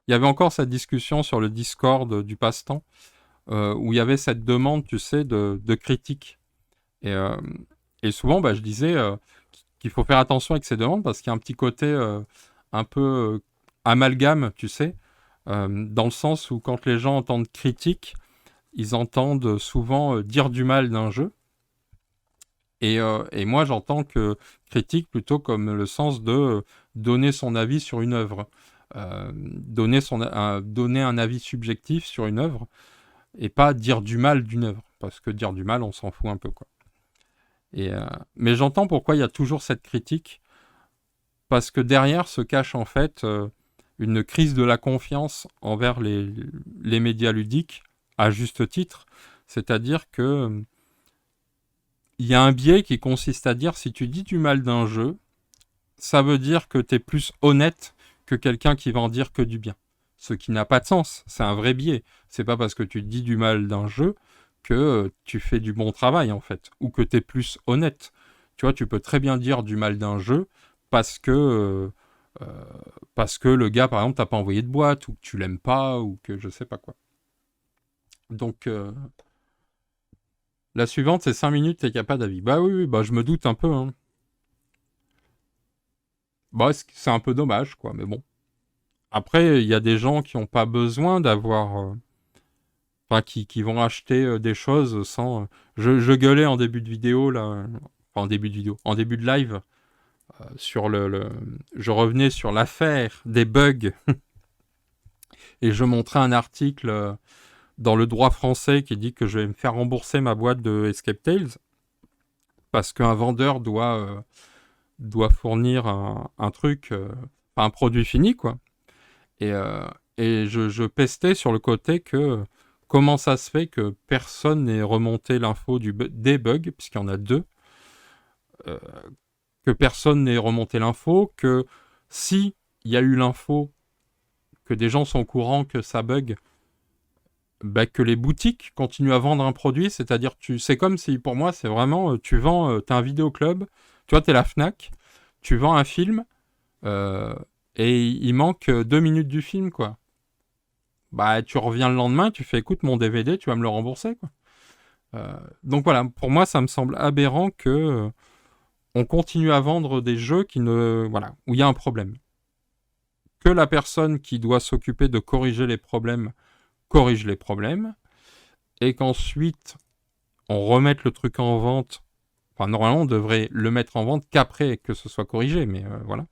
il y avait encore cette discussion sur le Discord du passe-temps, où il y avait cette demande, tu sais, de critique. Et, euh, et souvent, bah, je disais qu'il faut faire attention avec ces demandes parce qu'il y a un petit côté un peu amalgame, tu sais, dans le sens où quand les gens entendent critique, ils entendent souvent dire du mal d'un jeu. Et moi, j'entends que critique plutôt comme le sens de donner son avis sur une œuvre. Donner un avis subjectif sur une œuvre et pas dire du mal d'une œuvre. Parce que dire du mal, on s'en fout un peu, quoi. Et, euh, mais j'entends pourquoi il y a toujours cette critique, parce que derrière se cache en fait une crise de la confiance envers les médias ludiques, à juste titre. C'est-à-dire que il y a un biais qui consiste à dire si tu dis du mal d'un jeu, ça veut dire que tu es plus honnête que quelqu'un qui va en dire que du bien. Ce qui n'a pas de sens, c'est un vrai biais. C'est pas parce que tu dis du mal d'un jeu que tu fais du bon travail en fait, ou que tu es plus honnête. Tu vois, tu peux très bien dire du mal d'un jeu parce que euh, parce que le gars par exemple t'a pas envoyé de boîte ou que tu l'aimes pas ou que je sais pas quoi. Donc la suivante c'est 5 minutes et qu'il n'y a pas d'avis. Bah oui, oui, bah je me doute un peu. Hein. Bah c'est un peu dommage quoi, mais bon. Après, il y a des gens qui n'ont pas besoin d'avoir. Enfin, qui vont acheter des choses sans. Je gueulais en début de vidéo, là. Enfin, en début de vidéo. En début de live, sur je revenais sur l'affaire des bugs et je montrais un article dans le droit français qui dit que je vais me faire rembourser ma boîte de Escape Tales parce qu'un vendeur doit fournir un truc, un produit fini, quoi. Et, euh, et je pestais sur le côté que comment ça se fait que personne n'ait remonté l'info des bugs, puisqu'il y en a deux, euh, que personne n'ait remonté l'info, que si il y a eu l'info, que des gens sont au courant que ça bug, bah, que les boutiques continuent à vendre un produit, c'est-à-dire c'est comme si pour moi c'est vraiment tu vends, t'as un vidéoclub, tu vois t'es la Fnac, tu vends un film euh, et il manque 2 minutes du film quoi. Bah, tu reviens le lendemain, tu fais écoute mon DVD, tu vas me le rembourser quoi. Donc voilà, pour moi ça me semble aberrant que on continue à vendre des jeux qui ne voilà où il y a un problème. Que la personne qui doit s'occuper de corriger les problèmes corrige les problèmes et qu'ensuite on remette le truc en vente. Enfin normalement on devrait le mettre en vente qu'après que ce soit corrigé, mais voilà.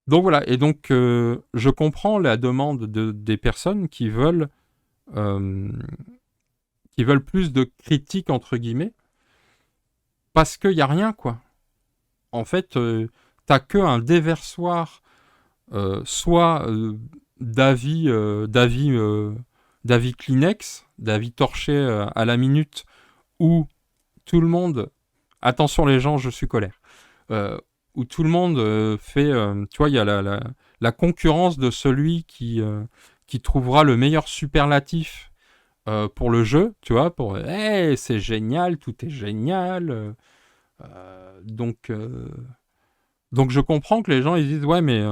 Donc voilà, et donc je comprends la demande des personnes euh, qui veulent plus de critiques entre guillemets parce qu'il y a rien quoi. En fait, t'as que un déversoir, soit d'avis Kleenex, d'avis torchés à la minute, où tout le monde, attention les gens, je suis colère, euh, où tout le monde fait, tu vois, il y a la concurrence de celui qui trouvera le meilleur superlatif pour le jeu, tu vois, pour hey, c'est génial, tout est génial. Donc je comprends que les gens ils disent ouais mais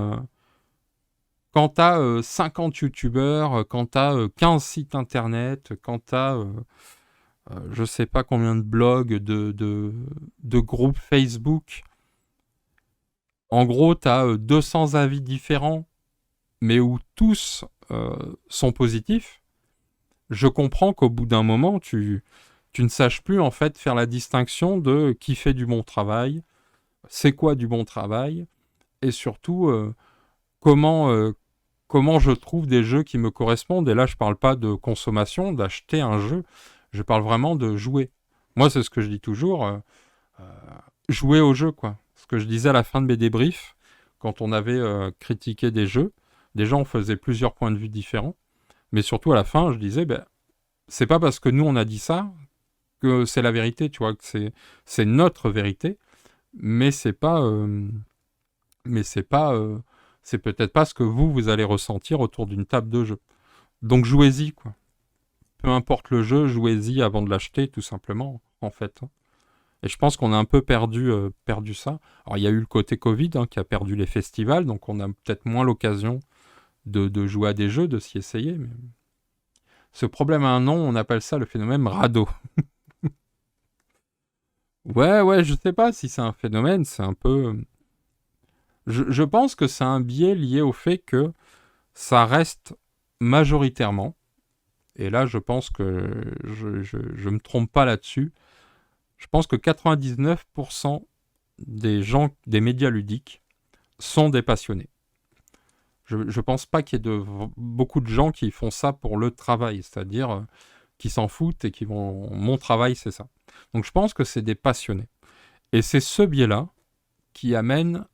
quand t'as 50 youtubeurs, quand t'as 15 sites internet, quand t'as je sais pas combien de blogs, de groupes Facebook, en gros t'as 200 avis différents mais où tous sont positifs, je comprends qu'au bout d'un moment tu ne saches plus en fait faire la distinction de qui fait du bon travail, c'est quoi du bon travail, et surtout comment, comment je trouve des jeux qui me correspondent. Et là, je parle pas de consommation, d'acheter un jeu, je parle vraiment de jouer. Moi, c'est ce que je dis toujours, jouer au jeu, quoi. Ce que je disais à la fin de mes débriefs, quand on avait critiqué des jeux, déjà on faisait plusieurs points de vue différents, mais surtout à la fin, je disais, ben, c'est pas parce que nous on a dit ça que c'est la vérité, tu vois, que c'est notre vérité, mais c'est pas, mais c'est peut-être pas ce que vous allez ressentir autour d'une table de jeu. Donc jouez-y, quoi. Peu importe le jeu, jouez-y avant de l'acheter, tout simplement, en fait. Et je pense qu'on a un peu perdu ça. Alors il y a eu le côté Covid qui a perdu les festivals, donc on a peut-être moins l'occasion de jouer à des jeux, de s'y essayer. Mais ce problème a un nom, on appelle ça le phénomène Rado. Ouais, je sais pas si c'est un phénomène, c'est un peu... Je pense que c'est un biais lié au fait que ça reste majoritairement, et là je pense que je me trompe pas là-dessus, je pense que 99% des gens, des médias ludiques, sont des passionnés. Je pense pas qu'il y ait beaucoup de gens qui font ça pour le travail, c'est-à-dire qui s'en foutent et qui vont... Mon travail, c'est ça. Donc je pense que c'est des passionnés. Et c'est ce biais-là qui amène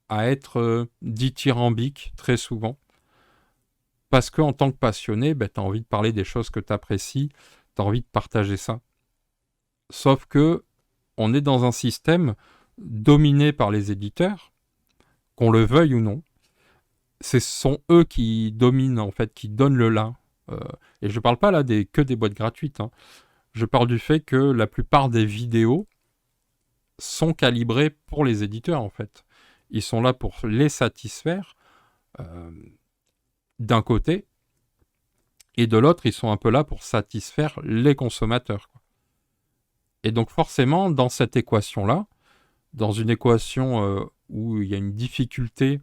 à être dithyrambique très souvent. Parce qu'en tant que passionné, ben, tu as envie de parler des choses que tu apprécies, tu as envie de partager ça. Sauf que on est dans un système dominé par les éditeurs, qu'on le veuille ou non. Ce sont eux qui dominent, en fait, qui donnent le là. Euh, et je parle pas là que des boîtes gratuites. Hein. Je parle du fait que la plupart des vidéos sont calibrées pour les éditeurs, en fait. Ils sont là pour les satisfaire euh, d'un côté, et de l'autre, ils sont un peu là pour satisfaire les consommateurs. Quoi. Et donc forcément, dans cette équation-là, dans une équation où il y a une difficulté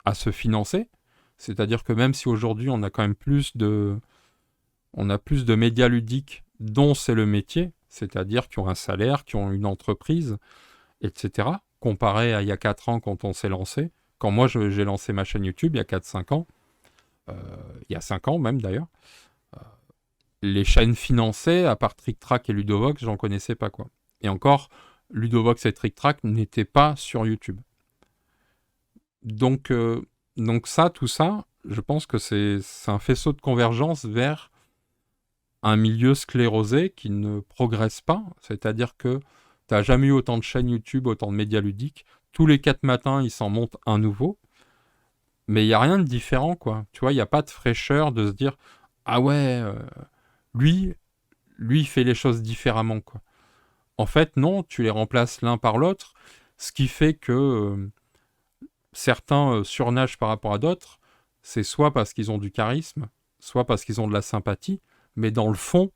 à se financer, c'est-à-dire que même si aujourd'hui on a quand même on a plus de médias ludiques dont c'est le métier, c'est-à-dire qui ont un salaire, qui ont une entreprise, etc., comparé à il y a 4 ans quand on s'est lancé, quand moi j'ai lancé ma chaîne YouTube il y a 4-5 ans, il y a 5 ans même d'ailleurs, les chaînes financées, à part Trick Track et Ludovox, j'en connaissais pas quoi. Et encore, Ludovox et Trick Track n'étaient pas sur YouTube. Donc, tout ça, je pense que c'est un faisceau de convergence vers un milieu sclérosé qui ne progresse pas. C'est-à-dire que tu n'as jamais eu autant de chaînes YouTube, autant de médias ludiques. Tous les 4 matins, ils s'en montent un nouveau. Mais il n'y a rien de différent, quoi. Tu vois, il n'y a pas de fraîcheur de se dire « Ah ouais, lui, il fait les choses différemment, quoi. » En fait, non, tu les remplaces l'un par l'autre, ce qui fait que certains surnagent par rapport à d'autres, c'est soit parce qu'ils ont du charisme, soit parce qu'ils ont de la sympathie, mais dans le fond,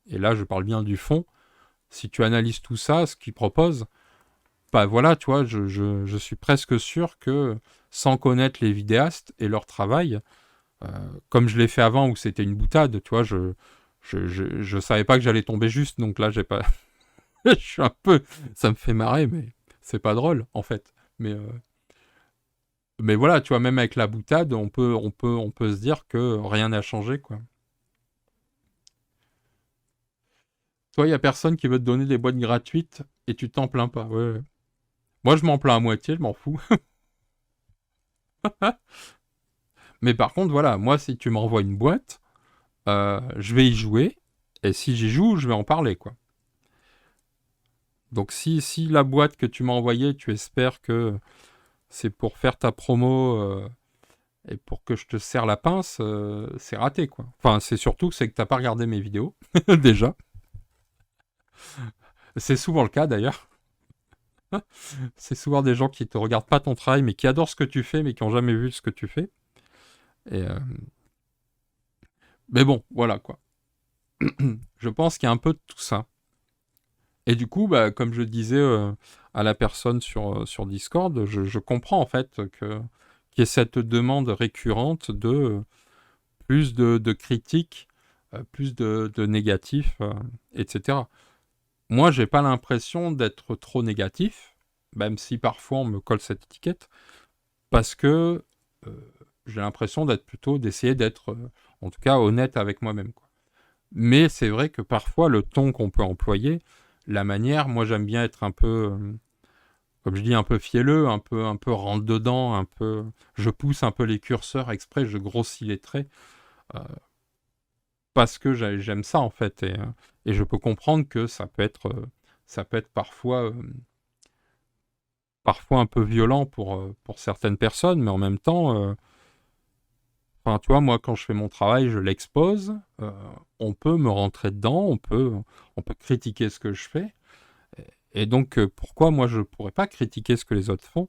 et là je parle bien du fond, si tu analyses tout ça, ce qu'ils proposent, bah voilà, tu vois, je suis presque sûr que sans connaître les vidéastes et leur travail, euh, comme je l'ai fait avant où c'était une boutade, tu vois, je savais pas que j'allais tomber juste, donc là j'ai pas... je suis un peu... Ça me fait marrer, mais c'est pas drôle en fait. Mais voilà, tu vois, même avec la boutade, on peut se dire que rien n'a changé, quoi. Toi, il y a personne qui veut te donner des boîtes gratuites et tu t'en plains pas. Ouais, ouais. Moi, je m'en plains à moitié, je m'en fous. Mais par contre, voilà, moi, si tu m'envoies une boîte, je vais y jouer. Et si j'y joue, je vais en parler, quoi. Donc, si la boîte que tu m'as envoyée, tu espères que c'est pour faire ta promo et pour que je te serre la pince, c'est raté, quoi. Enfin, c'est surtout que c'est que t'as pas regardé mes vidéos, déjà. C'est souvent le cas, d'ailleurs. C'est souvent des gens qui te regardent pas ton travail, mais qui adorent ce que tu fais, mais qui ont jamais vu ce que tu fais. Et, mais bon, voilà quoi. Je pense qu'il y a un peu de tout ça. Et du coup, bah, comme je disais à la personne sur Discord, je comprends en fait qu'il y ait cette demande récurrente de plus de critiques, plus de négatifs, etc. Moi, j'ai pas l'impression d'être trop négatif, même si parfois on me colle cette étiquette, parce que j'ai l'impression d'essayer d'être, en tout cas, honnête avec moi-même, quoi. Mais c'est vrai que parfois, le ton qu'on peut employer, la manière, moi j'aime bien être un peu, comme je dis, un peu fielleux, un peu rentre-dedans, un peu, je pousse un peu les curseurs exprès, je grossis les traits, euh, parce que j'aime ça en fait, et je peux comprendre que ça peut être parfois un peu violent pour certaines personnes, mais en même temps, enfin, tu vois, moi, quand je fais mon travail, je l'expose. On peut me rentrer dedans, on peut critiquer ce que je fais. Et donc, pourquoi moi, je pourrais pas critiquer ce que les autres font?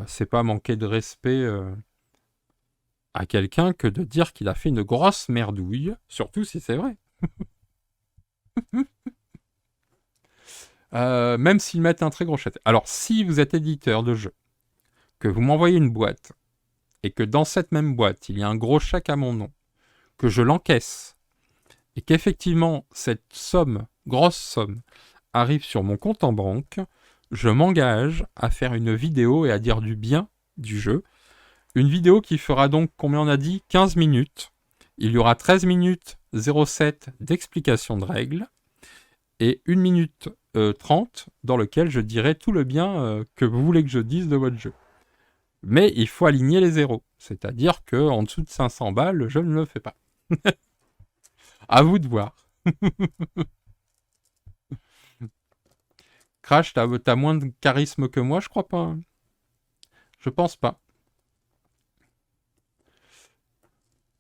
C'est pas manquer de respect à quelqu'un que de dire qu'il a fait une grosse merdouille, surtout si c'est vrai. Même s'ils mettent un très gros chèque. Alors, si vous êtes éditeur de jeu, que vous m'envoyez une boîte, et que dans cette même boîte, il y a un gros chèque à mon nom, que je l'encaisse, et qu'effectivement, cette somme, grosse somme, arrive sur mon compte en banque, je m'engage à faire une vidéo et à dire du bien du jeu. Une vidéo qui fera donc, combien on a dit, 15 minutes. Il y aura 13 minutes 07 d'explication de règles et 1 minute 30 dans lequel je dirai tout le bien que vous voulez que je dise de votre jeu. Mais il faut aligner les zéros. C'est-à-dire qu'en dessous de 500 balles, je ne le fais pas. À vous de voir. Crash, t'as moins de charisme que moi, je crois pas. Hein. Je pense pas.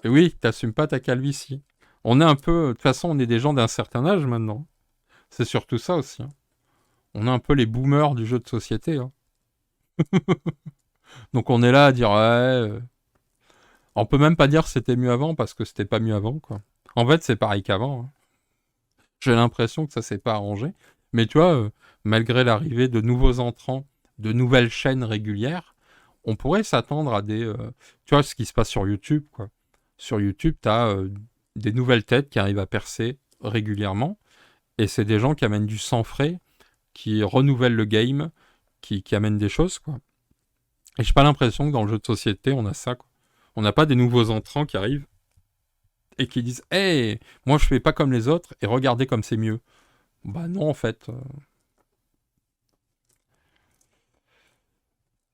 Et oui, t'assumes pas ta calvitie. On est un peu... De toute façon, on est des gens d'un certain âge maintenant. C'est surtout ça aussi. Hein. On est un peu les boomers du jeu de société. Hein. Donc on est là à dire... Ouais, on peut même pas dire que c'était mieux avant parce que c'était pas mieux avant, quoi. En fait, c'est pareil qu'avant. Hein. J'ai l'impression que ça s'est pas arrangé. Mais tu vois, malgré l'arrivée de nouveaux entrants, de nouvelles chaînes régulières, on pourrait s'attendre à des... tu vois, ce qui se passe sur YouTube, quoi. Sur YouTube, tu as des nouvelles têtes qui arrivent à percer régulièrement. Et c'est des gens qui amènent du sang frais, qui renouvellent le game, qui amènent des choses, quoi. Et j'ai pas l'impression que dans le jeu de société, on a ça, quoi. On n'a pas des nouveaux entrants qui arrivent et qui disent « Hey, moi je fais pas comme les autres et regardez comme c'est mieux. » Bah non, en fait.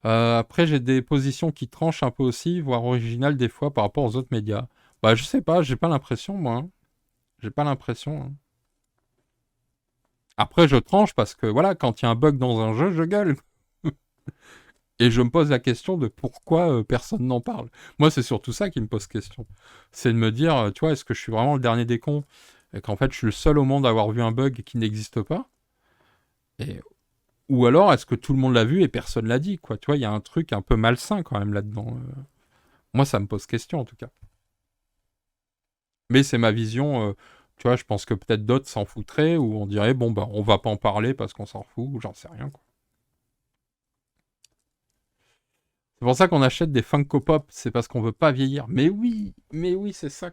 Après, j'ai des positions qui tranchent un peu aussi, voire originales des fois par rapport aux autres médias. Bah je sais pas, j'ai pas l'impression, moi. Hein. J'ai pas l'impression. Hein. Après, je tranche parce que, voilà, quand il y a un bug dans un jeu, je gueule. Et je me pose la question de pourquoi personne n'en parle. Moi, c'est surtout ça qui me pose question. C'est de me dire, tu vois, est-ce que je suis vraiment le dernier des cons et qu'en fait, je suis le seul au monde à avoir vu un bug qui n'existe pas et... Ou alors, est-ce que tout le monde l'a vu et personne l'a dit, quoi. Tu vois, il y a un truc un peu malsain quand même là-dedans. Moi, ça me pose question, en tout cas. Mais c'est ma vision. Tu vois, je pense que peut-être d'autres s'en foutraient ou on dirait, bon, bah, on va pas en parler parce qu'on s'en fout ou j'en sais rien, quoi. C'est pour ça qu'on achète des Funko Pop, c'est parce qu'on veut pas vieillir. Mais oui, c'est ça.